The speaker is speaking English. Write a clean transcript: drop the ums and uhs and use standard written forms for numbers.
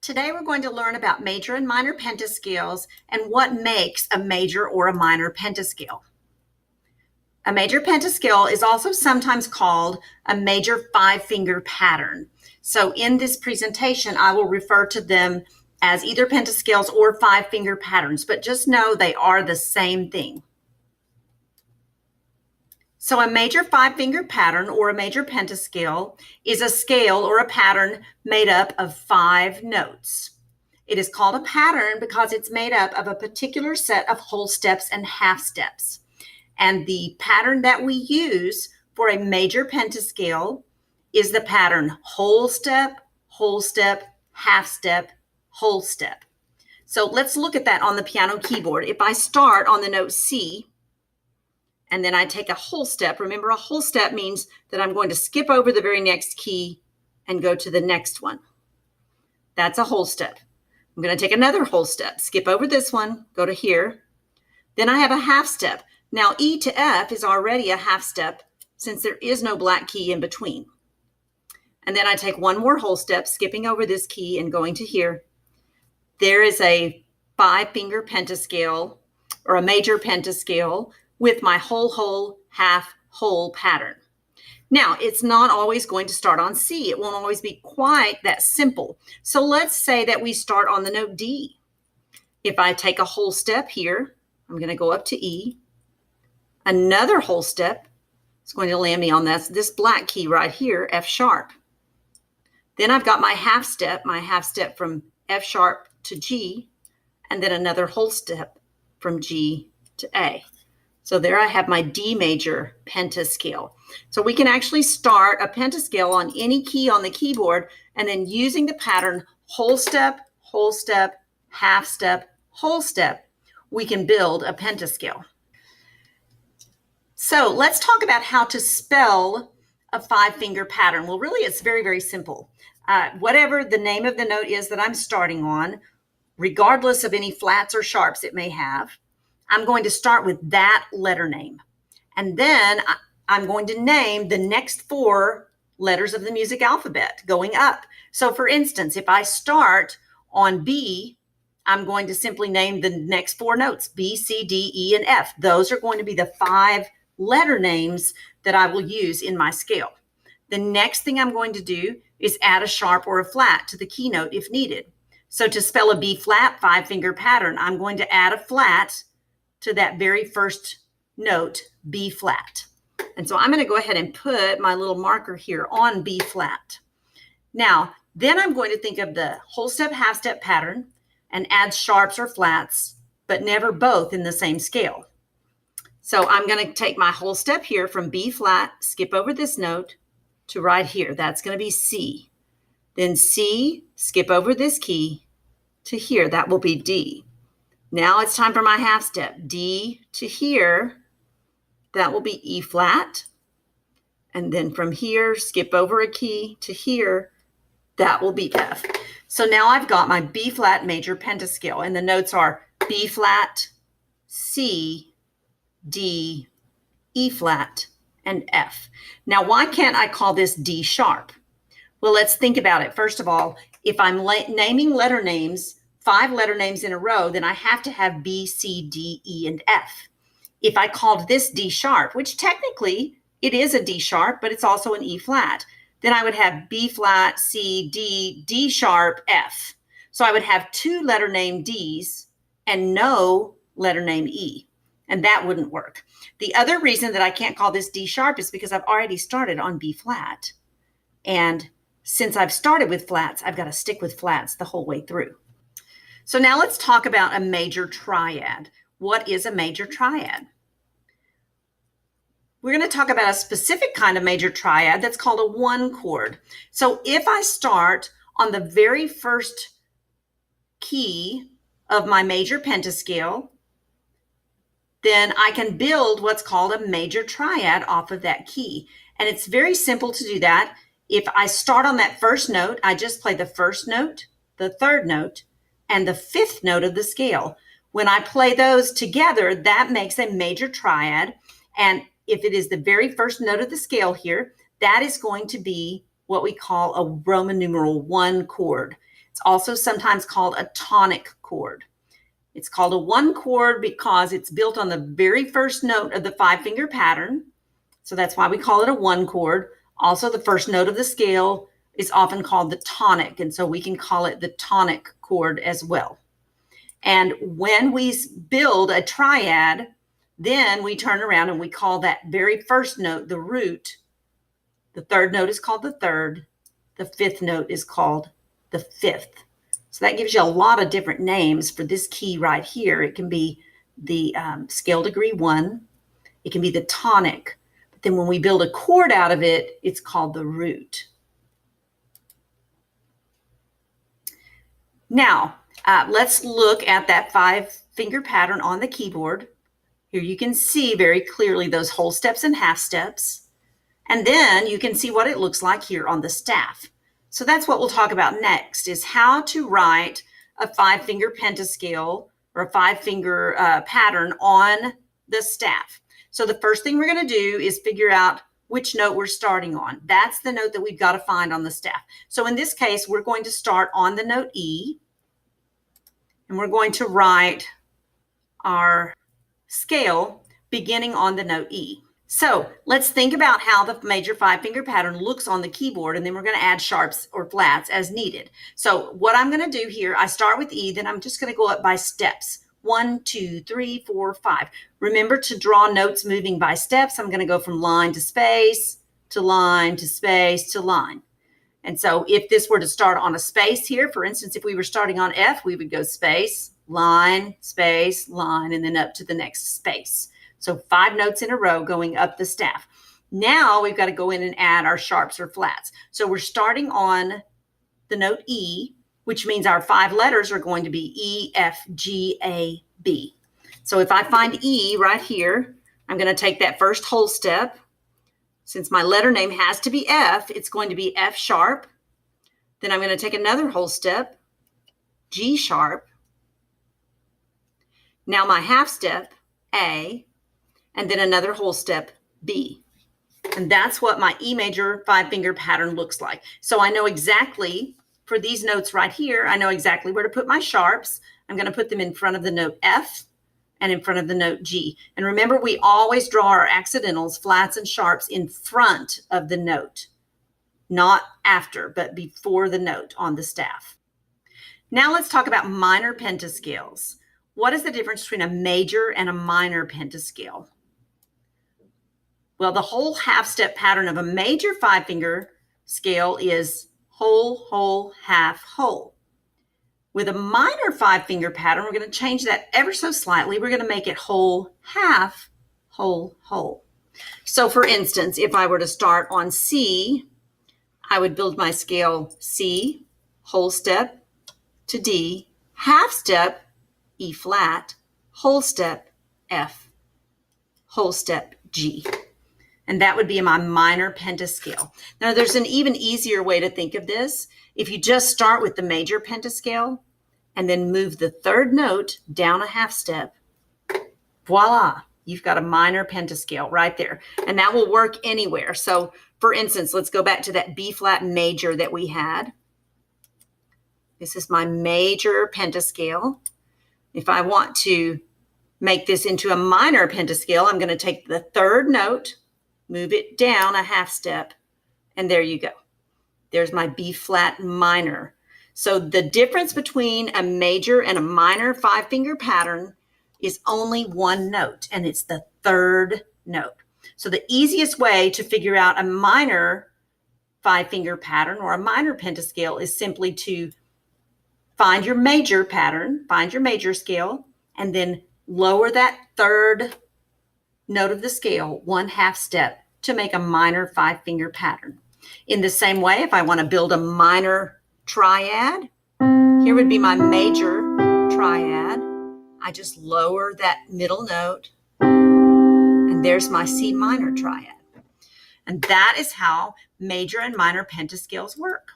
Today we're going to learn about major and minor pentascales and what makes a major or a minor pentascale. A major pentascale is also sometimes called a major five-finger pattern. So in this presentation, I will refer to them as either pentascales or five-finger patterns, but just know they are the same thing. So a major five-finger pattern or a major pentascale is a scale or a pattern made up of 5 notes. It is called a pattern because it's made up of a particular set of whole steps and half steps. And the pattern that we use for a major pentascale is the pattern whole step, half step, whole step. So let's look at that on the piano keyboard. If I start on the note C, and then I take a whole step. Remember, a whole step means that I'm going to skip over the very next key and go to the next one. That's a whole step. I'm going to take another whole step, skip over this one, go to here. Then I have a half step. Now E to F is already a half step since there is no black key in between. And then I take one more whole step, skipping over this key and going to here. There is a five-finger pentascale or a major pentascale with my whole, half, whole pattern. Now, it's not always going to start on C. It won't always be quite that simple. So let's say that we start on the note D. If I take a whole step here, I'm going to go up to E. Another whole step is going to land me on this black key right here, F sharp. Then I've got my half step from F sharp to G, and then another whole step from G to A. So there I have my D major pentascale. So we can actually start a pentascale on any key on the keyboard, and then using the pattern whole step, half step, whole step, we can build a pentascale. So let's talk about how to spell a five-finger pattern. Well, really, it's very, very simple. Whatever the name of the note is that I'm starting on, regardless of any flats or sharps it may have, I'm going to start with that letter name. And then I'm going to name the next 4 letters of the music alphabet going up. So for instance, if I start on B, I'm going to simply name the next 4 notes, B, C, D, E, and F. Those are going to be the 5 letter names that I will use in my scale. The next thing I'm going to do is add a sharp or a flat to the keynote if needed. So to spell a B flat five-finger pattern, I'm going to add a flat to that very first note, B flat. And so I'm going to go ahead and put my little marker here on B flat. Now, then I'm going to think of the whole step, half step pattern and add sharps or flats, but never both in the same scale. So I'm going to take my whole step here from B flat, skip over this note to right here. That's going to be C. Then C, skip over this key to here. That will be D. Now it's time for my half step. D to here, that will be E flat. And then from here, skip over a key to here, that will be F. So now I've got my B flat major pentascale, and the notes are B flat, C, D, E flat, and F. Now, why can't I call this D sharp? Well, let's think about it. First of all, if I'm naming letter names, 5 letter names in a row, then I have to have B, C, D, E, and F. If I called this D sharp, which technically it is a D sharp, but it's also an E flat, then I would have B flat, C, D, D sharp, F. So I would have 2 letter name Ds and no letter name E, and that wouldn't work. The other reason that I can't call this D sharp is because I've already started on B flat. And since I've started with flats, I've got to stick with flats the whole way through. So now let's talk about a major triad. What is a major triad? We're going to talk about a specific kind of major triad that's called a 1 chord. So if I start on the very first key of my major pentascale, then I can build what's called a major triad off of that key. And it's very simple to do that. If I start on that first note, I just play the first note, the third note, and the 5th note of the scale. When I play those together, that makes a major triad. And if it is the very first note of the scale here, that is going to be what we call a Roman numeral 1 chord. It's also sometimes called a tonic chord. It's called a one chord because it's built on the very first note of the five-finger pattern. So that's why we call it a one chord. Also, the first note of the scale is often called the tonic, and so we can call it the tonic chord as well. And when we build a triad, then we turn around and we call that very first note the root. The third note is called the third. The fifth note is called the fifth. So that gives you a lot of different names for this key right here. It can be the scale degree 1. It can be the tonic. But then when we build a chord out of it, it's called the root. Now, let's look at that five-finger pattern on the keyboard. Here you can see very clearly those whole steps and half steps. And then you can see what it looks like here on the staff. So that's what we'll talk about next, is how to write a five-finger pentascale or a five-finger pattern on the staff. So the first thing we're going to do is figure out which note we're starting on. That's the note that we've got to find on the staff. So in this case, we're going to start on the note E, and we're going to write our scale beginning on the note E. So let's think about how the major five-finger pattern looks on the keyboard, and then we're going to add sharps or flats as needed. So what I'm going to do here, I start with E, then I'm just going to go up by steps. 1, 2, 3, 4, 5. Remember to draw notes moving by steps. I'm going to go from line to space, to line, to space, to line. And so if this were to start on a space here, for instance, if we were starting on F, we would go space, line, and then up to the next space. So 5 notes in a row going up the staff. Now we've got to go in and add our sharps or flats. So we're starting on the note E, which means our 5 letters are going to be E, F, G, A, B. So if I find E right here, I'm going to take that first whole step. Since my letter name has to be F, it's going to be F sharp. Then I'm going to take another whole step, G sharp. Now my half step, A, and then another whole step, B. And that's what my E major five-finger pattern looks like. So I know exactly, for these notes right here, I know exactly where to put my sharps. I'm going to put them in front of the note F and in front of the note G. And remember, we always draw our accidentals, flats and sharps, in front of the note. Not after, but before the note on the staff. Now let's talk about minor pentascales. What is the difference between a major and a minor pentascale? Well, the whole half-step pattern of a major five-finger scale is whole, whole, half, whole. With a minor five-finger pattern, we're going to change that ever so slightly. We're going to make it whole, half, whole, whole. So for instance, if I were to start on C, I would build my scale C, whole step to D, half step, E flat, whole step, F, whole step, G. And that would be my minor pentascale. Now, there's an even easier way to think of this. If you just start with the major pentascale and then move the third note down a half step, voila, you've got a minor pentascale right there. And that will work anywhere. So, for instance, let's go back to that B flat major that we had. This is my major pentascale. If I want to make this into a minor pentascale, I'm going to take the third note, move it down a half step, and there you go. There's my B flat minor. So the difference between a major and a minor five-finger pattern is only one note, and it's the third note. So the easiest way to figure out a minor five-finger pattern or a minor pentascale is simply to find your major pattern, find your major scale, and then lower that third note of the scale one half step to make a minor five-finger pattern. In the same way, if I want to build a minor triad, here would be my major triad. I just lower that middle note, and there's my C minor triad. And that is how major and minor pentascales work.